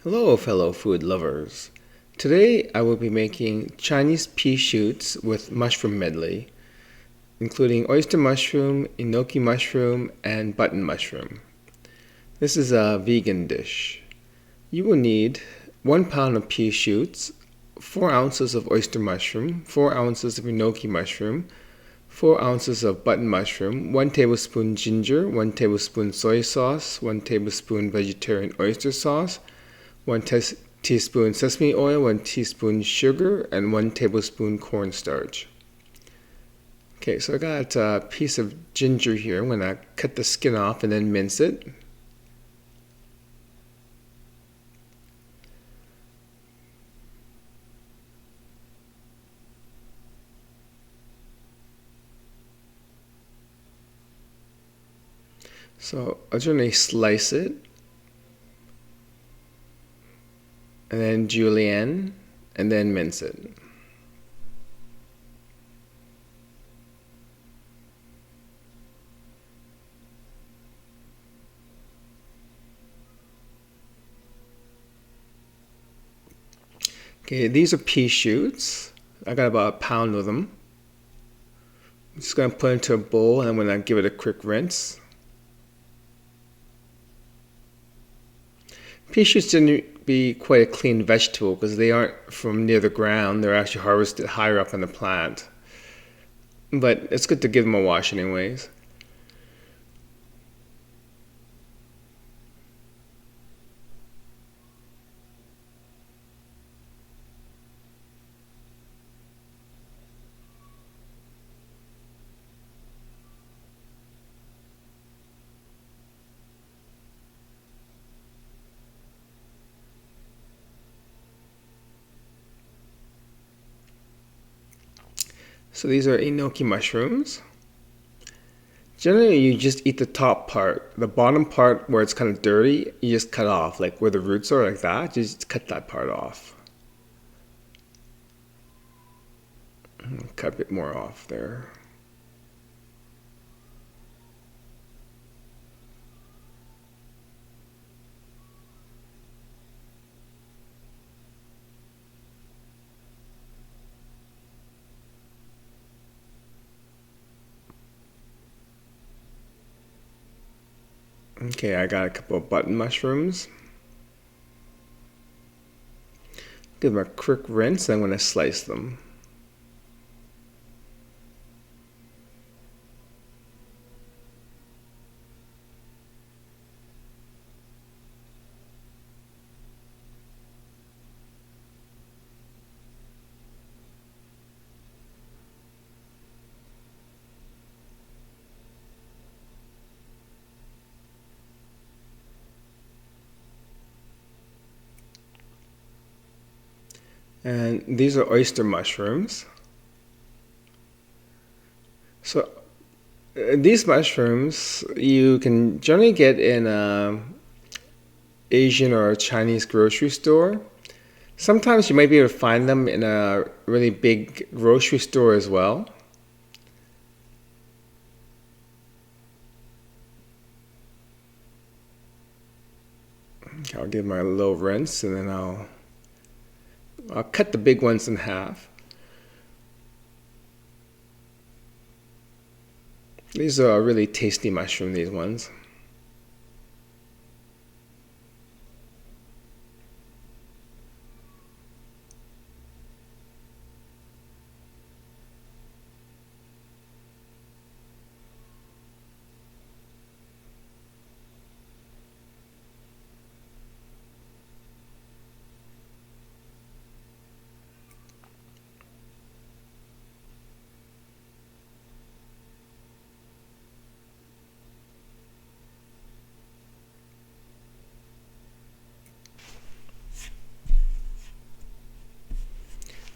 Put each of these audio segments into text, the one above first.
Hello, fellow food lovers. Today I will be making Chinese pea shoots with mushroom medley, including oyster mushroom, enoki mushroom, and button mushroom. This is a vegan dish. You will need 1 pound of pea shoots, 4 ounces of oyster mushroom, 4 ounces of enoki mushroom, 4 ounces of button mushroom, 1 tablespoon ginger, 1 tablespoon soy sauce, 1 tablespoon vegetarian oyster sauce, 1 teaspoon sesame oil, 1 teaspoon sugar, and 1 tablespoon cornstarch. Okay, so I got a piece of ginger here. I'm going to cut the skin off and then mince it. So I'll generally slice it, and then julienne, and then mince it. Okay, these are pea shoots. I got about a pound of them. I'm just going to put it into a bowl and I'm going to give it a quick rinse. Pea shoots tend be quite a clean vegetable because they aren't from near the ground. They're actually harvested higher up in the plant. But it's good to give them a wash anyways. So these are enoki mushrooms. Generally, you just eat the top part. The bottom part where it's kind of dirty, you just cut off, like where the roots are, like that. You just cut that part off. Cut a bit more off there. Okay, I got a couple of button mushrooms. Give them a quick rinse, and I'm going to slice them. And these are oyster mushrooms. So these mushrooms you can generally get in a Asian or a Chinese grocery store. Sometimes you might be able to find them in a really big grocery store as well. Okay, I'll give my little rinse and then I'll cut the big ones in half. These are really tasty mushroom, these ones.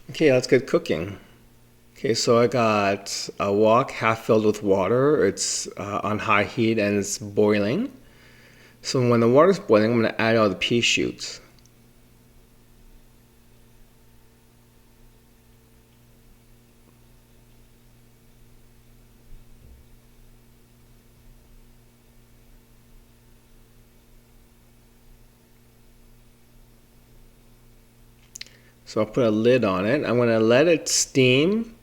Okay, let's get cooking. Okay, so I got a wok half filled with water. It's on high heat and it's boiling. So when the water's boiling, I'm going to add all the pea shoots. So I'll put a lid on it. I'm going to let it steam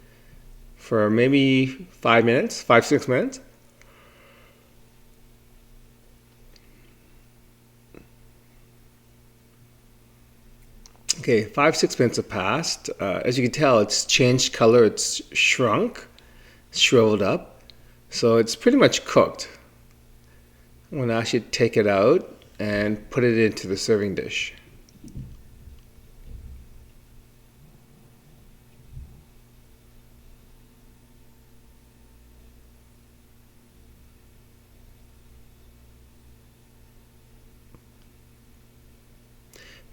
for maybe 5 minutes, 5-6 minutes. Okay, 5-6 minutes have passed. As you can tell, it's changed color. It's shrunk, shriveled up. So it's pretty much cooked. I'm going to actually take it out and put it into the serving dish.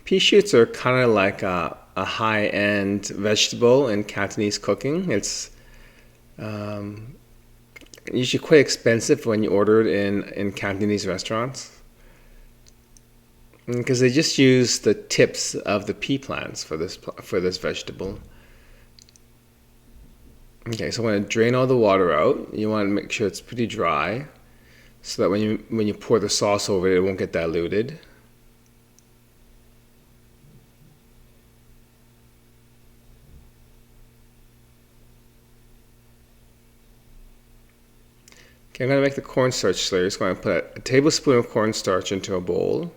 Pea shoots are kind of like a high-end vegetable in Cantonese cooking. It's usually quite expensive when you order it in Cantonese restaurants, because they just use the tips of the pea plants for this vegetable. Okay, so I'm going to drain all the water out. You want to make sure it's pretty dry, so that when you pour the sauce over it, it won't get diluted. Okay, I'm going to make the cornstarch slurry. So I'm going to put a tablespoon of cornstarch into a bowl,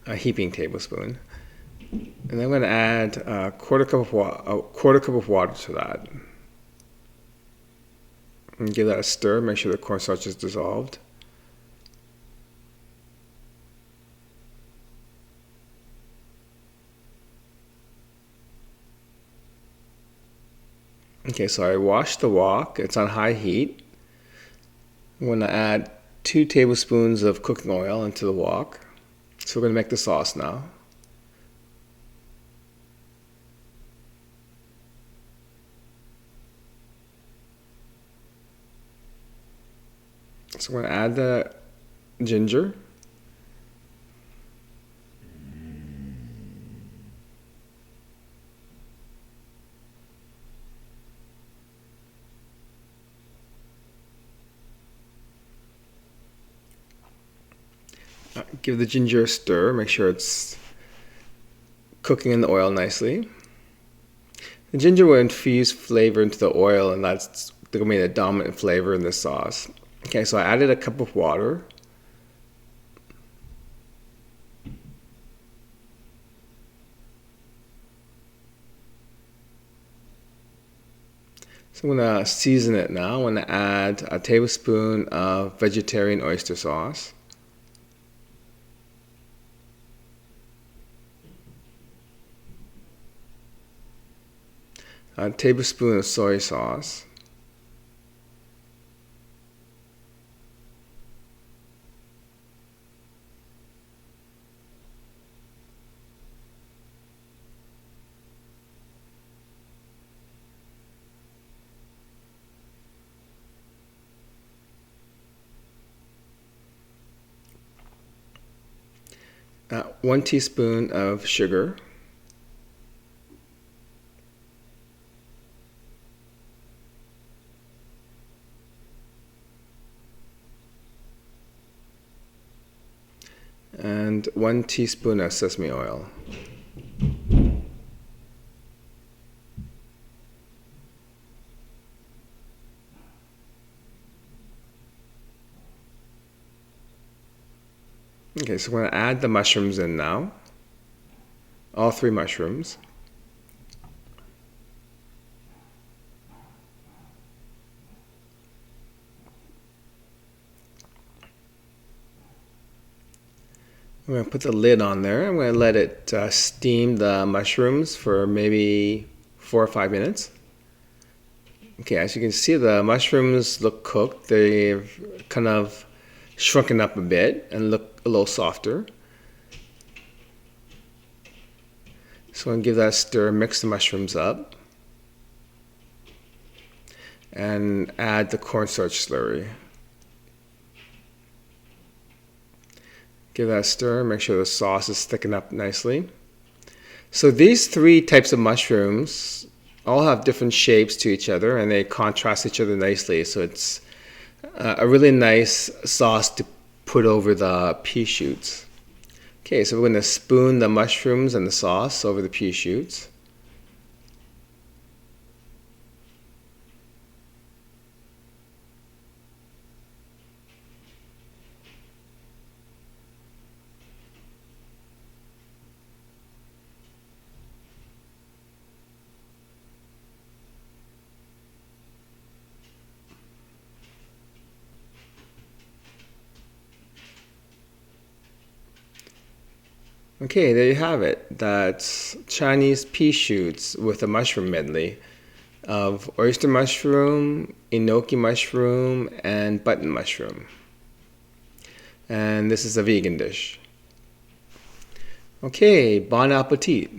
a heaping tablespoon, and then I'm going to add a quarter cup of water to that, and give that a stir. Make sure the cornstarch is dissolved. Okay, so I washed the wok. It's on high heat. I'm going to add 2 tablespoons of cooking oil into the wok. So we're going to make the sauce now. So we're going to add the ginger. Give the ginger a stir, make sure it's cooking in the oil nicely. The ginger will infuse flavor into the oil, and that's going to be the dominant flavor in this sauce. Okay, so I added a cup of water. So I'm going to season it now. I'm going to add a tablespoon of vegetarian oyster sauce. A tablespoon of soy sauce. One teaspoon of sugar. And 1 teaspoon of sesame oil. Okay, so we're going to add the mushrooms in now. All 3 mushrooms. I'm going to put the lid on there. I'm going to let it steam the mushrooms for maybe 4 or 5 minutes. Okay, as you can see, the mushrooms look cooked. They've kind of shrunken up a bit and look a little softer. So I'm going to give that a stir, mix the mushrooms up, and add the cornstarch slurry. Give that a stir, make sure the sauce is thickened up nicely. So these 3 types of mushrooms all have different shapes to each other, and they contrast each other nicely. So it's a really nice sauce to put over the pea shoots. Okay, so we're going to spoon the mushrooms and the sauce over the pea shoots. Okay, there you have it. That's Chinese pea shoots with a mushroom medley of oyster mushroom, enoki mushroom, and button mushroom. And this is a vegan dish. Okay, bon appetit.